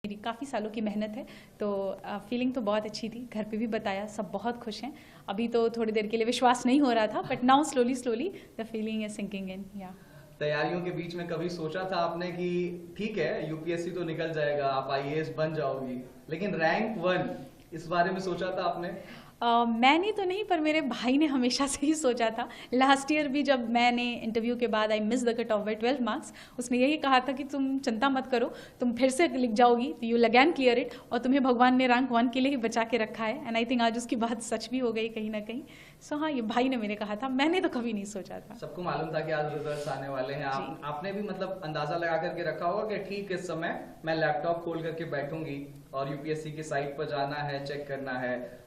मेरी काफ़ी सालों की मेहनत है, तो फीलिंग तो बहुत अच्छी थी। घर पे भी बताया, सब बहुत खुश हैं। अभी तो थोड़ी देर के लिए विश्वास नहीं हो रहा था, but now slowly slowly the feeling is sinking in. या तैयारियों के बीच में कभी सोचा था आपने कि ठीक है यूपीएससी तो निकल जाएगा, आप आईएएस बन जाओगी, लेकिन रैंक 1 इस बारे में सोचा था आपने? मैंने तो नहीं, पर मेरे भाई ने हमेशा से ही सोचा था। लास्ट ईयर भी जब मैंने इंटरव्यू के बाद I miss the cut off by 12 marks, उसने यही कहा था कि तुम चिंता मत करो, तुम फिर से लिख जाओगी, you will again clear it, और तुम्हें भगवान ने रैंक 1 के लिए ही बचा के रखा है। एंड आई थिंक आज उसकी बात सच भी हो गई कहीं ना कहीं। सो हाँ, ये भाई ने मेरे कहा था, मैंने तो कभी नहीं सोचा था। सबको मालूम था कि आज रिजल्ट्स आने वाले हैं। आपने भी मतलब अंदाजा लगा करके रखा होगा कि ठीक इस समय मैं लैपटॉप खोल करके बैठूंगी और यूपीएससी की साइट पर जाना है, चेक करना है।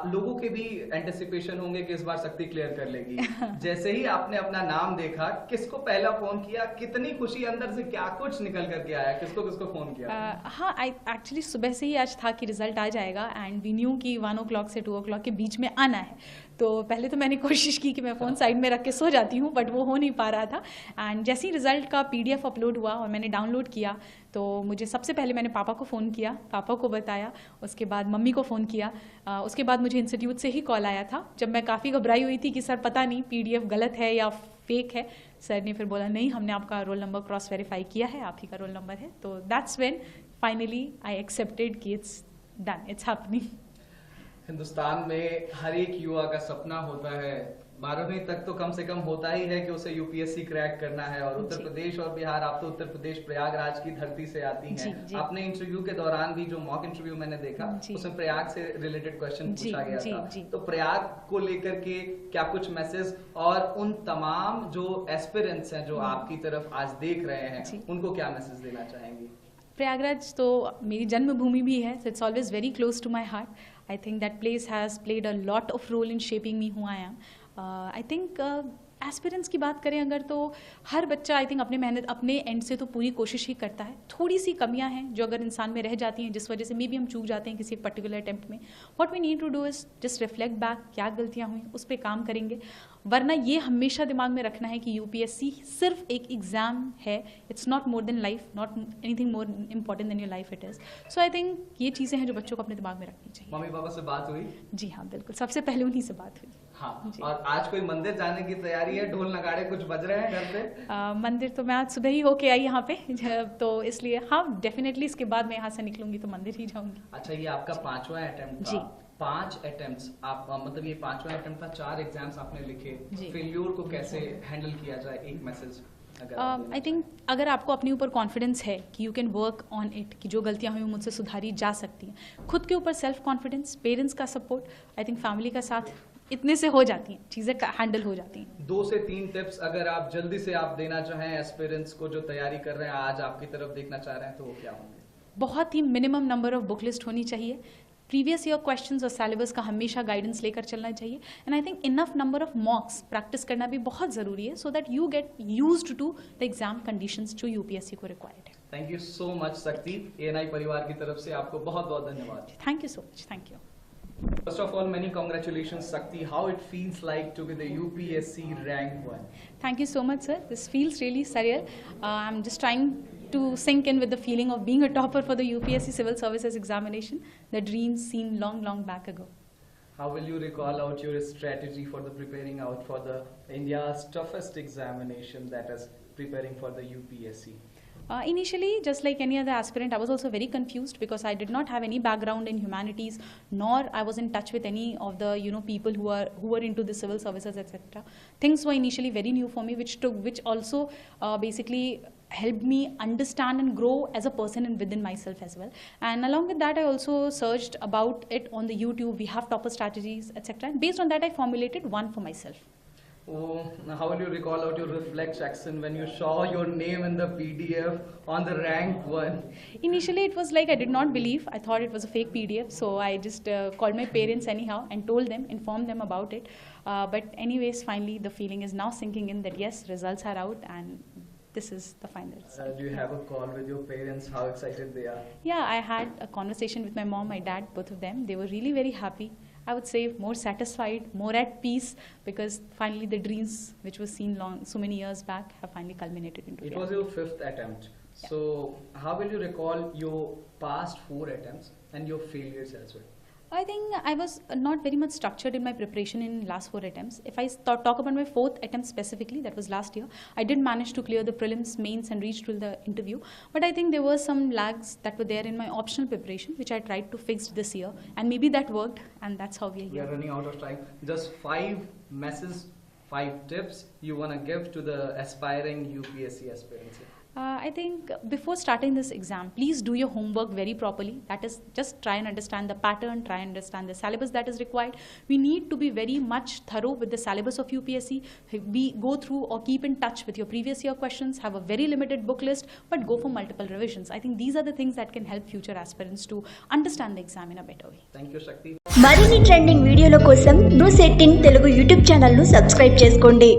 लोगों के भी एंटिसिपेशन होंगे कि इस बार शक्ति क्लियर कर लेगी। जैसे ही आपने अपना नाम देखा, किसको पहला फोन किया, कितनी खुशी अंदर से, क्या कुछ निकल करके आया, किसको किसको फोन किया? हाँ, आई एक्चुअली सुबह से ही आज था कि रिजल्ट आ जाएगा, एंड वी न्यू कि 1 o'clock से 2 o'clock के बीच में आना है। तो पहले तो मैंने कोशिश की कि मैं फ़ोन साइड में रख के सो जाती हूँ, बट वो हो नहीं पा रहा था। एंड जैसे ही रिजल्ट का PDF अपलोड हुआ और मैंने डाउनलोड किया, तो मुझे सबसे पहले मैंने पापा को फ़ोन किया, पापा को बताया, उसके बाद मम्मी को फ़ोन किया। उसके बाद मुझे इंस्टीट्यूट से ही कॉल आया था, जब मैं काफ़ी घबराई हुई थी कि सर पता नहीं PDF गलत है या फेक है। सर ने फिर बोला नहीं, हमने आपका रोल नंबर क्रॉस वेरीफाई किया है, आप ही का रोल नंबर है। तो that's when finally I accepted कि it's done, it's happening. Hindustan में हर एक युवा का सपना होता है, 12वीं तक तो कम से कम होता ही है कि उसे यूपीएससी क्रैक करना है। और उत्तर प्रदेश और बिहार, आप तो उत्तर प्रदेश प्रयागराज की धरती से आती हैं। आपने इंटरव्यू के दौरान भी, जो मॉक इंटरव्यू मैंने देखा, उसमें प्रयाग से रिलेटेड क्वेश्चन पूछा गया था। तो प्रयाग को लेकर के क्या कुछ मैसेज, और उन तमाम जो एस्पिरेंट्स हैं जो आपकी तरफ आज देख रहे हैं, उनको क्या मैसेज देना चाहेंगी? प्रयागराज तो मेरी जन्मभूमि भी है, so it's always very close to my heart. I think that place has played a lot of role in shaping me who I am. I think aspirants की बात करें अगर, तो हर बच्चा आई थिंक अपने मेहनत, अपने एंड से तो पूरी कोशिश ही करता है। थोड़ी सी कमियां हैं जो अगर इंसान में रह जाती हैं, जिस वजह से मे बी हम चूक जाते हैं किसी एक पर्टिकुलर अटेम्प्ट में। What we need to do is just reflect back, क्या गलतियां हुई, उस पर काम करेंगे। वरना ये हमेशा दिमाग में रखना है कि यूपीएससी सिर्फ एक एग्जाम है, it's not more than life, not anything more important than your life it is. So I think ये चीज़ें हैं जो बच्चों को अपने दिमाग में रखनी चाहिए। मम्मी पापा से बात हुई? जी हाँ, बिल्कुल, सबसे पहले उन्हीं से बात हुई। हाँ, और आज कोई मंदिर जाने की तैयारी है? ढोल नगाड़े कुछ बज रहे हैं घर पे? मंदिर तो मैं आज सुबह ही होके आई यहाँ पे, तो इसलिए हाँ, डेफिनेटली इसके बाद मैं यहाँ से निकलूंगी तो मंदिर ही जाऊंगी। अच्छा, ये आपका 5वां अटेम्प्ट था? 5 अटेम्प्ट्स, आप मतलब ये 5वां अटेम्प्ट था, 4 एग्जाम्स आपने लिखे। फेल्योर को कैसे हैंडल किया जाए, एक मैसेज? आई थिंक अगर आपको अपने ऊपर कॉन्फिडेंस है कि you can work on it, कि जो गलतियां हुई मुझसे सुधारी जा सकती हैं, खुद के ऊपर सेल्फ कॉन्फिडेंस, पेरेंट्स का सपोर्ट, आई थिंक फैमिली का साथ, इतने से हो जाती हैं चीज़ें, हैंडल हो जाती हैं। 2 से 3 टिप्स अगर आप जल्दी से आप देना चाहें एस्पिरेंट्स को जो तैयारी कर रहे हैं, आज आपकी तरफ देखना चाह रहे हैं, तो वो क्या होंगे? बहुत ही minimum number of book list होनी चाहिए। प्रीवियस ईयर क्वेश्चंस और सिलेबस का हमेशा गाइडेंस लेकर चलना चाहिए। And I think enough number of mocks practice करना भी बहुत ज़रूरी है, so that you get used to the exam conditions जो यूपीएससी को रिक्वायर्ड है। Thank you so much Shakti. ANI परिवार की तरफ से आपको बहुत बहुत धन्यवाद। Thank you so much. Thank you. First of all, many congratulations, Shakti. How it feels like to be the UPSC rank 1? Thank you so much, sir. This feels really surreal. I'm just trying to sink in with the feeling of being a topper for the UPSC Civil Services examination, the dream seen long, long back ago. How will you recall out your strategy for the preparing out for the India's toughest examination, that is preparing for the UPSC? Initially, just like any other aspirant, I was also very confused because I did not have any background in humanities, nor I was in touch with any of the people who were into the civil services, etc. Things were initially very new for me, which also basically helped me understand and grow as a person and within myself as well. And along with that, I also searched about it on the YouTube. We have topper strategies, etc. And based on that, I formulated one for myself. Oh, how will you recall out your reflection when you saw your name in the PDF on the rank 1? Initially, it was like I did not believe. I thought it was a fake PDF. So I just called my parents anyhow and told them, informed them about it. But anyways, finally, the feeling is now sinking in that yes, results are out and this is the final result. Do you have a call with your parents? How excited they are? Yeah, I had a conversation with my mom, my dad, both of them. They were really very happy. I would say more satisfied, more at peace, because finally the dreams which was seen so many years back have finally culminated into reality. It was your 5th attempt. So, how will you recall your past 4 attempts and your failures as well? I think I was not very much structured in my preparation in last 4 attempts. If I talk about my 4th attempt specifically, that was last year, I did manage to clear the prelims, mains and reach to the interview. But I think there were some lags that were there in my optional preparation, which I tried to fix this year. And maybe that worked, and that's how we are We are here. running out of time. Just 5 messages, 5 tips you want to give to the aspiring UPSC aspirants. I think before starting this exam, please do your homework very properly. That is, just try and understand the pattern, try and understand the syllabus that is required. We need to be very much thorough with the syllabus of UPSC. Go through or keep in touch with your previous year questions, have a very limited book list, but go for multiple revisions. I think these are the things that can help future aspirants to understand the exam in a better way. Thank you, Shakti. మరిన్ని trending వీడియోల కోసం news 18 Telugu YouTube ఛానల్ను subscribe చేసుకోండి.